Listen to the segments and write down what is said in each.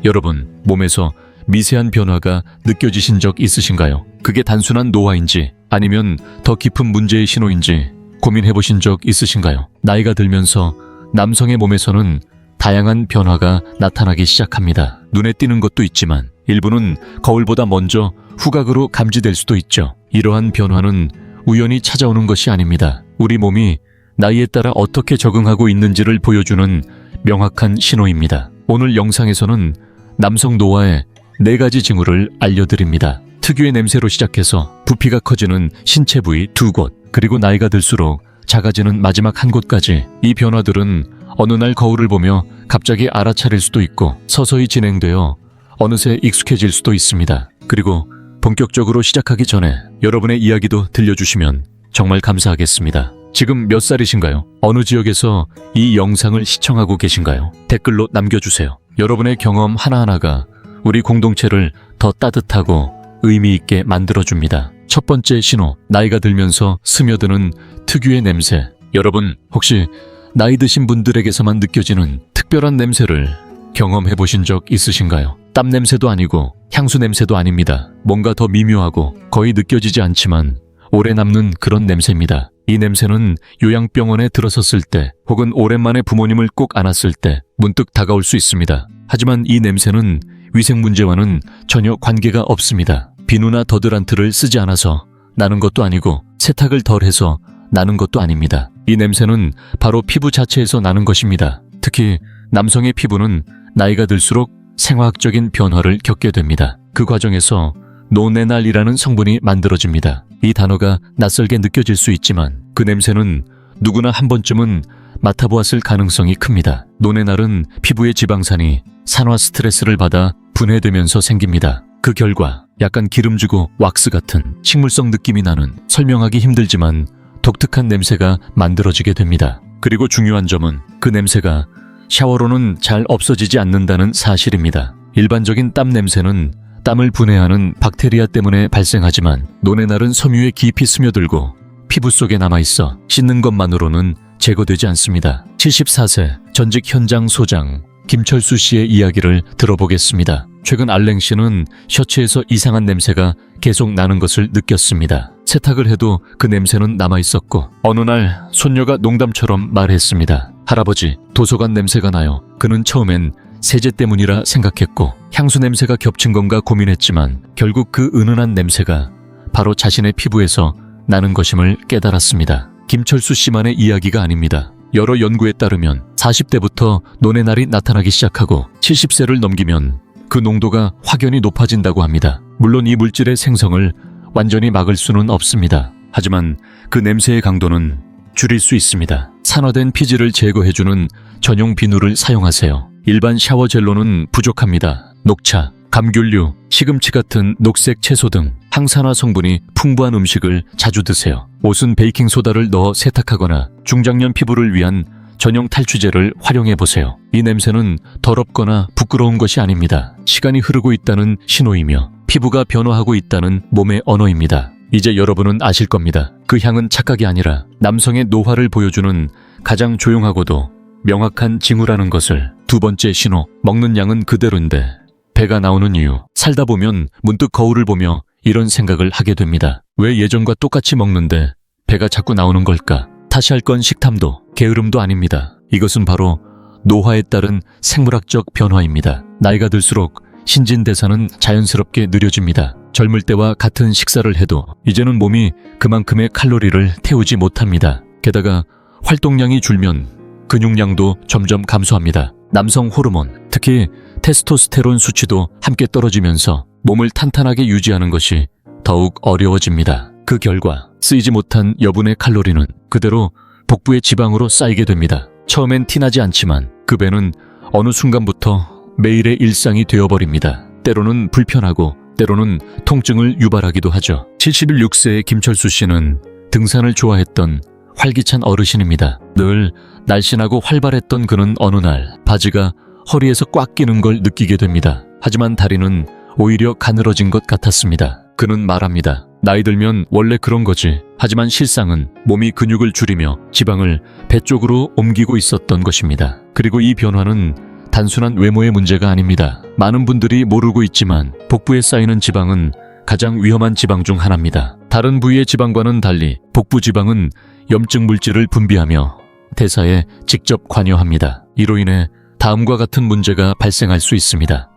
여러분, 몸에서 미세한 변화가 느껴지신 적 있으신가요? 그게 단순한 노화인지 아니면 더 깊은 문제의 신호인지 고민해 보신 적 있으신가요? 나이가 들면서 남성의 몸에서는 다양한 변화가 나타나기 시작합니다. 눈에 띄는 것도 있지만 일부는 거울보다 먼저 후각으로 감지될 수도 있죠. 이러한 변화는 우연히 찾아오는 것이 아닙니다. 우리 몸이 나이에 따라 어떻게 적응하고 있는지를 보여주는 명확한 신호입니다. 오늘 영상에서는 남성 노화의 4가지 징후를 알려드립니다. 특유의 냄새로 시작해서 부피가 커지는 신체 부위 2곳, 그리고 나이가 들수록 작아지는 마지막 한 곳까지, 이 변화들은 어느 날 거울을 보며 갑자기 알아차릴 수도 있고 서서히 진행되어 어느새 익숙해질 수도 있습니다. 그리고 본격적으로 시작하기 전에 여러분의 이야기도 들려주시면 정말 감사하겠습니다. 지금 몇 살이신가요? 어느 지역에서 이 영상을 시청하고 계신가요? 댓글로 남겨주세요. 여러분의 경험 하나하나가 우리 공동체를 더 따뜻하고 의미 있게 만들어줍니다. 첫 번째 신호, 나이가 들면서 스며드는 특유의 냄새. 여러분, 혹시 나이 드신 분들에게서만 느껴지는 특별한 냄새를 경험해 보신 적 있으신가요? 땀 냄새도 아니고 향수 냄새도 아닙니다. 뭔가 더 미묘하고 거의 느껴지지 않지만 오래 남는 그런 냄새입니다. 이 냄새는 요양병원에 들어섰을 때 혹은 오랜만에 부모님을 꼭 안았을 때 문득 다가올 수 있습니다. 하지만 이 냄새는 위생 문제와는 전혀 관계가 없습니다. 비누나 더드란트를 쓰지 않아서 나는 것도 아니고 세탁을 덜 해서 나는 것도 아닙니다. 이 냄새는 바로 피부 자체에서 나는 것입니다. 특히 남성의 피부는 나이가 들수록 생화학적인 변화를 겪게 됩니다. 그 과정에서 노네날이라는 성분이 만들어집니다. 이 단어가 낯설게 느껴질 수 있지만 그 냄새는 누구나 한 번쯤은 맡아보았을 가능성이 큽니다. 노네날은 피부의 지방산이 산화 스트레스를 받아 분해되면서 생깁니다. 그 결과 약간 기름지고 왁스 같은 식물성 느낌이 나는 설명하기 힘들지만 독특한 냄새가 만들어지게 됩니다. 그리고 중요한 점은 그 냄새가 샤워로는 잘 없어지지 않는다는 사실입니다. 일반적인 땀 냄새는 땀을 분해하는 박테리아 때문에 발생하지만 노네날은 섬유에 깊이 스며들고 피부 속에 남아있어 씻는 것만으로는 제거되지 않습니다. 74세 전직 현장 소장 김철수 씨의 이야기를 들어보겠습니다. 최근 알랭 씨는 셔츠에서 이상한 냄새가 계속 나는 것을 느꼈습니다. 세탁을 해도 그 냄새는 남아있었고 어느 날 손녀가 농담처럼 말했습니다. 할아버지, 도서관 냄새가 나요. 그는 처음엔 세제 때문이라 생각했고 향수 냄새가 겹친 건가 고민했지만 결국 그 은은한 냄새가 바로 자신의 피부에서 나는 것임을 깨달았습니다. 김철수 씨만의 이야기가 아닙니다. 여러 연구에 따르면 40대부터 노네날이 나타나기 시작하고 70세를 넘기면 그 농도가 확연히 높아진다고 합니다. 물론 이 물질의 생성을 완전히 막을 수는 없습니다. 하지만 그 냄새의 강도는 줄일 수 있습니다. 산화된 피지를 제거해주는 전용 비누를 사용하세요. 일반 샤워젤로는 부족합니다. 녹차, 감귤류, 시금치 같은 녹색 채소 등 항산화 성분이 풍부한 음식을 자주 드세요. 옷은 베이킹소다를 넣어 세탁하거나 중장년 피부를 위한 전용 탈취제를 활용해보세요. 이 냄새는 더럽거나 부끄러운 것이 아닙니다. 시간이 흐르고 있다는 신호이며 피부가 변화하고 있다는 몸의 언어입니다. 이제 여러분은 아실 겁니다. 그 향은 착각이 아니라 남성의 노화를 보여주는 가장 조용하고도 명확한 징후라는 것을. 두 번째 신호, 먹는 양은 그대로인데 배가 나오는 이유. 살다 보면 문득 거울을 보며 이런 생각을 하게 됩니다. 왜 예전과 똑같이 먹는데 배가 자꾸 나오는 걸까? 탓할 건 식탐도 게으름도 아닙니다. 이것은 바로 노화에 따른 생물학적 변화입니다. 나이가 들수록 신진대사는 자연스럽게 느려집니다. 젊을 때와 같은 식사를 해도 이제는 몸이 그만큼의 칼로리를 태우지 못합니다. 게다가 활동량이 줄면 근육량도 점점 감소합니다. 남성 호르몬, 특히 테스토스테론 수치도 함께 떨어지면서 몸을 탄탄하게 유지하는 것이 더욱 어려워집니다. 그 결과 쓰이지 못한 여분의 칼로리는 그대로 복부의 지방으로 쌓이게 됩니다. 처음엔 티나지 않지만 그 배는 어느 순간부터 매일의 일상이 되어버립니다. 때로는 불편하고 때로는 통증을 유발하기도 하죠. 76세의 김철수 씨는 등산을 좋아했던 활기찬 어르신입니다. 늘 날씬하고 활발했던 그는 어느 날 바지가 허리에서 꽉 끼는 걸 느끼게 됩니다. 하지만 다리는 오히려 가늘어진 것 같았습니다. 그는 말합니다. 나이 들면 원래 그런 거지. 하지만 실상은 몸이 근육을 줄이며 지방을 배 쪽으로 옮기고 있었던 것입니다. 그리고 이 변화는 단순한 외모의 문제가 아닙니다. 많은 분들이 모르고 있지만 복부에 쌓이는 지방은 가장 위험한 지방 중 하나입니다. 다른 부위의 지방과는 달리 복부 지방은 염증 물질을 분비하며 대사에 직접 관여합니다. 이로 인해 다음과 같은 문제가 발생할 수 있습니다.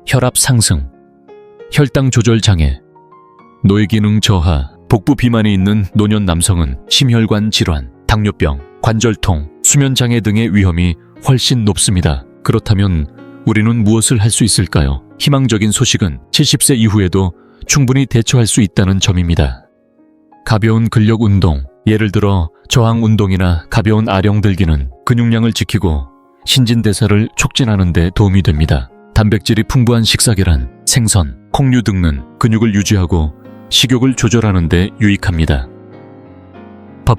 혈압 상승, 혈당 조절 장애, 노예 기능 저하, 복부 비만이 있는 노년 남성은 심혈관 질환, 당뇨병, 관절통, 수면 장애 등의 위험이 훨씬 높습니다. 그렇다면 우리는 무엇을 할 수 있을까요? 희망적인 소식은 70세 이후에도 충분히 대처할 수 있다는 점입니다. 가벼운 근력 운동, 예를 들어 저항 운동이나 가벼운 아령 들기는 근육량을 지키고 신진대사를 촉진하는 데 도움이 됩니다. 단백질이 풍부한 식사계란, 생선, 콩류 등은 근육을 유지하고 식욕을 조절하는 데 유익합니다.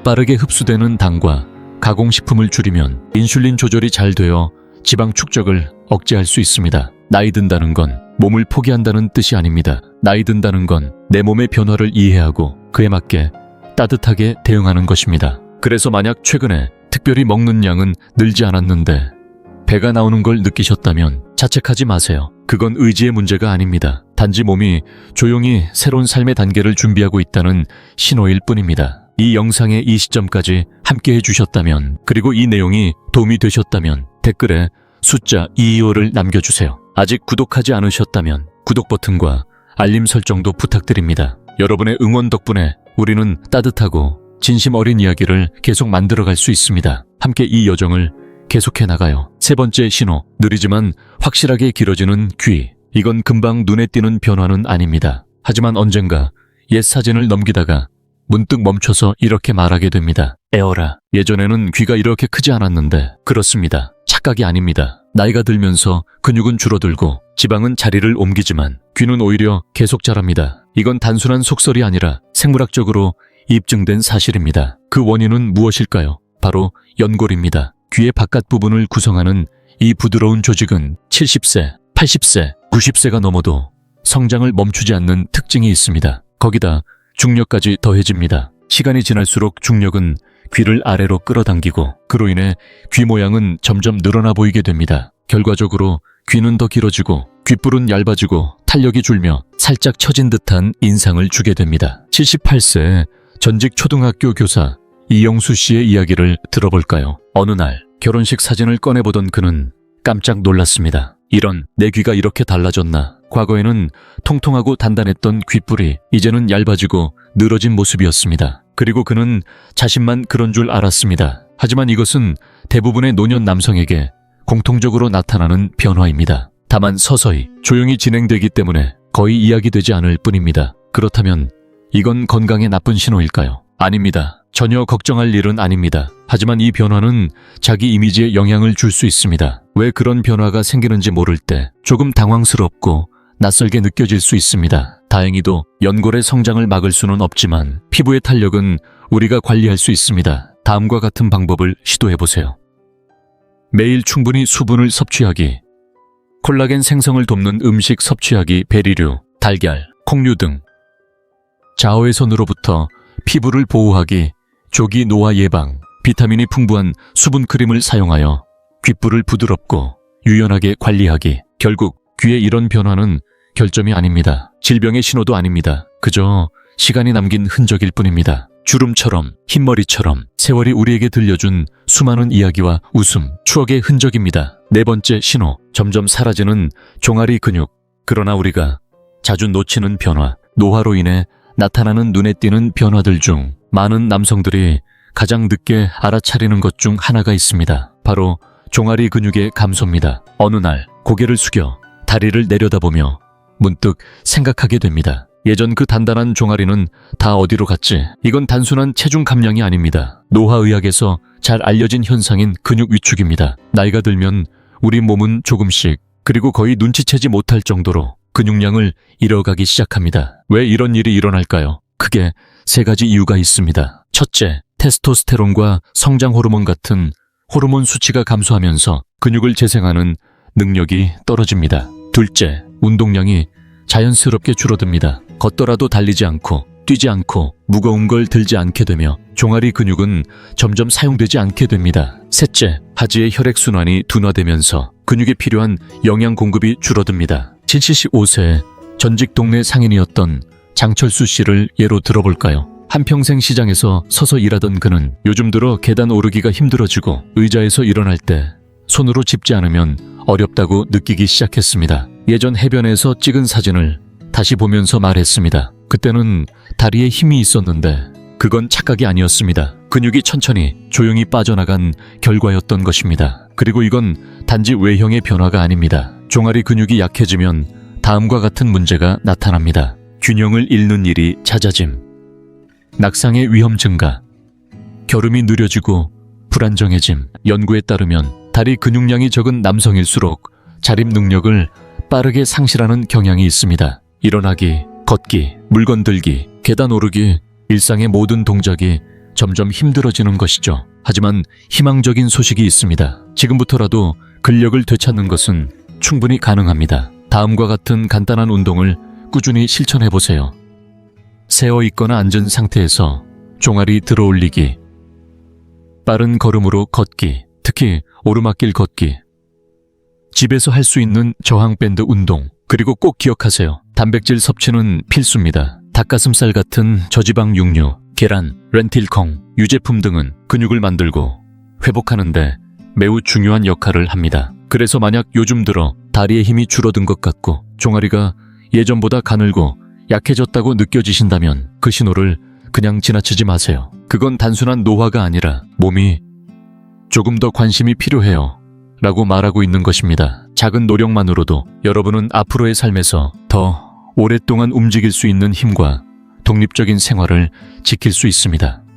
빠르게 흡수되는 당과 가공식품을 줄이면 인슐린 조절이 잘 되어 지방 축적을 억제할 수 있습니다. 나이 든다는 건 몸을 포기한다는 뜻이 아닙니다. 나이 든다는 건 내 몸의 변화를 이해하고 그에 맞게 따뜻하게 대응하는 것입니다. 그래서 만약 최근에 특별히 먹는 양은 늘지 않았는데 배가 나오는 걸 느끼셨다면 자책하지 마세요. 그건 의지의 문제가 아닙니다. 단지 몸이 조용히 새로운 삶의 단계를 준비하고 있다는 신호일 뿐입니다. 이 영상의 이 시점까지 함께 해주셨다면, 그리고 이 내용이 도움이 되셨다면 댓글에 숫자 225를 남겨주세요. 아직 구독하지 않으셨다면 구독 버튼과 알림 설정도 부탁드립니다. 여러분의 응원 덕분에 우리는 따뜻하고 진심 어린 이야기를 계속 만들어갈 수 있습니다. 함께 이 여정을 계속해 나가요. 세 번째 신호, 느리지만 확실하게 길어지는 귀. 이건 금방 눈에 띄는 변화는 아닙니다. 하지만 언젠가 옛 사진을 넘기다가 문득 멈춰서 이렇게 말하게 됩니다. 에어라, 예전에는 귀가 이렇게 크지 않았는데. 그렇습니다. 착각이 아닙니다. 나이가 들면서 근육은 줄어들고 지방은 자리를 옮기지만 귀는 오히려 계속 자랍니다. 이건 단순한 속설이 아니라 생물학적으로 입증된 사실입니다. 그 원인은 무엇일까요? 바로 연골입니다. 귀의 바깥 부분을 구성하는 이 부드러운 조직은 70세, 80세, 90세가 넘어도 성장을 멈추지 않는 특징이 있습니다. 거기다 중력까지 더해집니다. 시간이 지날수록 중력은 귀를 아래로 끌어당기고 그로 인해 귀 모양은 점점 늘어나 보이게 됩니다. 결과적으로 귀는 더 길어지고 귓불은 얇아지고 탄력이 줄며 살짝 처진 듯한 인상을 주게 됩니다. 78세 전직 초등학교 교사 이영수 씨의 이야기를 들어볼까요? 어느 날 결혼식 사진을 꺼내보던 그는 깜짝 놀랐습니다. 이런, 내 귀가 이렇게 달라졌나? 과거에는 통통하고 단단했던 귓불이 이제는 얇아지고 늘어진 모습이었습니다. 그리고 그는 자신만 그런 줄 알았습니다. 하지만 이것은 대부분의 노년 남성에게 공통적으로 나타나는 변화입니다. 다만 서서히 조용히 진행되기 때문에 거의 이야기되지 않을 뿐입니다. 그렇다면 이건 건강에 나쁜 신호일까요? 아닙니다. 전혀 걱정할 일은 아닙니다. 하지만 이 변화는 자기 이미지에 영향을 줄 수 있습니다. 왜 그런 변화가 생기는지 모를 때 조금 당황스럽고 낯설게 느껴질 수 있습니다. 다행히도 연골의 성장을 막을 수는 없지만 피부의 탄력은 우리가 관리할 수 있습니다. 다음과 같은 방법을 시도해보세요. 매일 충분히 수분을 섭취하기, 콜라겐 생성을 돕는 음식 섭취하기, 베리류, 달걀, 콩류 등. 자외선으로부터 피부를 보호하기, 조기 노화 예방, 비타민이 풍부한 수분 크림을 사용하여 귓불을 부드럽고 유연하게 관리하기. 결국 귀의 이런 변화는 결점이 아닙니다. 질병의 신호도 아닙니다. 그저 시간이 남긴 흔적일 뿐입니다. 주름처럼, 흰머리처럼 세월이 우리에게 들려준 수많은 이야기와 웃음, 추억의 흔적입니다. 네 번째 신호, 점점 사라지는 종아리 근육. 그러나 우리가 자주 놓치는 변화, 노화로 인해 나타나는 눈에 띄는 변화들 중 많은 남성들이 가장 늦게 알아차리는 것 중 하나가 있습니다. 바로 종아리 근육의 감소입니다. 어느 날 고개를 숙여 다리를 내려다보며 문득 생각하게 됩니다. 예전 그 단단한 종아리는 다 어디로 갔지? 이건 단순한 체중 감량이 아닙니다. 노화의학에서 잘 알려진 현상인 근육 위축입니다. 나이가 들면 우리 몸은 조금씩, 그리고 거의 눈치채지 못할 정도로 근육량을 잃어가기 시작합니다. 왜 이런 일이 일어날까요? 크게 세 가지 이유가 있습니다. 첫째, 테스토스테론과 성장 호르몬 같은 호르몬 수치가 감소하면서 근육을 재생하는 능력이 떨어집니다. 둘째, 운동량이 자연스럽게 줄어듭니다. 걷더라도 달리지 않고 뛰지 않고 무거운 걸 들지 않게 되며 종아리 근육은 점점 사용되지 않게 됩니다. 셋째, 하지의 혈액순환이 둔화되면서 근육에 필요한 영양 공급이 줄어듭니다. 75세 전직 동네 상인이었던 장철수 씨를 예로 들어볼까요? 한평생 시장에서 서서 일하던 그는 요즘 들어 계단 오르기가 힘들어지고 의자에서 일어날 때 손으로 짚지 않으면 어렵다고 느끼기 시작했습니다. 예전 해변에서 찍은 사진을 다시 보면서 말했습니다. 그때는 다리에 힘이 있었는데 그건 착각이 아니었습니다. 근육이 천천히 조용히 빠져나간 결과였던 것입니다. 그리고 이건 단지 외형의 변화가 아닙니다. 종아리 근육이 약해지면 다음과 같은 문제가 나타납니다. 균형을 잃는 일이 잦아짐, 낙상의 위험 증가, 결음이 느려지고 불안정해짐. 연구에 따르면 다리 근육량이 적은 남성일수록 자립 능력을 빠르게 상실하는 경향이 있습니다. 일어나기, 걷기, 물건 들기, 계단 오르기, 일상의 모든 동작이 점점 힘들어지는 것이죠. 하지만 희망적인 소식이 있습니다. 지금부터라도 근력을 되찾는 것은 충분히 가능합니다. 다음과 같은 간단한 운동을 꾸준히 실천해보세요. 세어 있거나 앉은 상태에서 종아리 들어올리기, 빠른 걸음으로 걷기, 특히 오르막길 걷기, 집에서 할 수 있는 저항밴드 운동, 그리고 꼭 기억하세요. 단백질 섭취는 필수입니다. 닭가슴살 같은 저지방 육류, 계란, 렌틸콩, 유제품 등은 근육을 만들고 회복하는 데 매우 중요한 역할을 합니다. 그래서 만약 요즘 들어 다리에 힘이 줄어든 것 같고 종아리가 예전보다 가늘고 약해졌다고 느껴지신다면 그 신호를 그냥 지나치지 마세요. 그건 단순한 노화가 아니라 몸이 조금 더 관심이 필요해요 라고 말하고 있는 것입니다. 작은 노력만으로도 여러분은 앞으로의 삶에서 더 오랫동안 움직일 수 있는 힘과 독립적인 생활을 지킬 수 있습니다.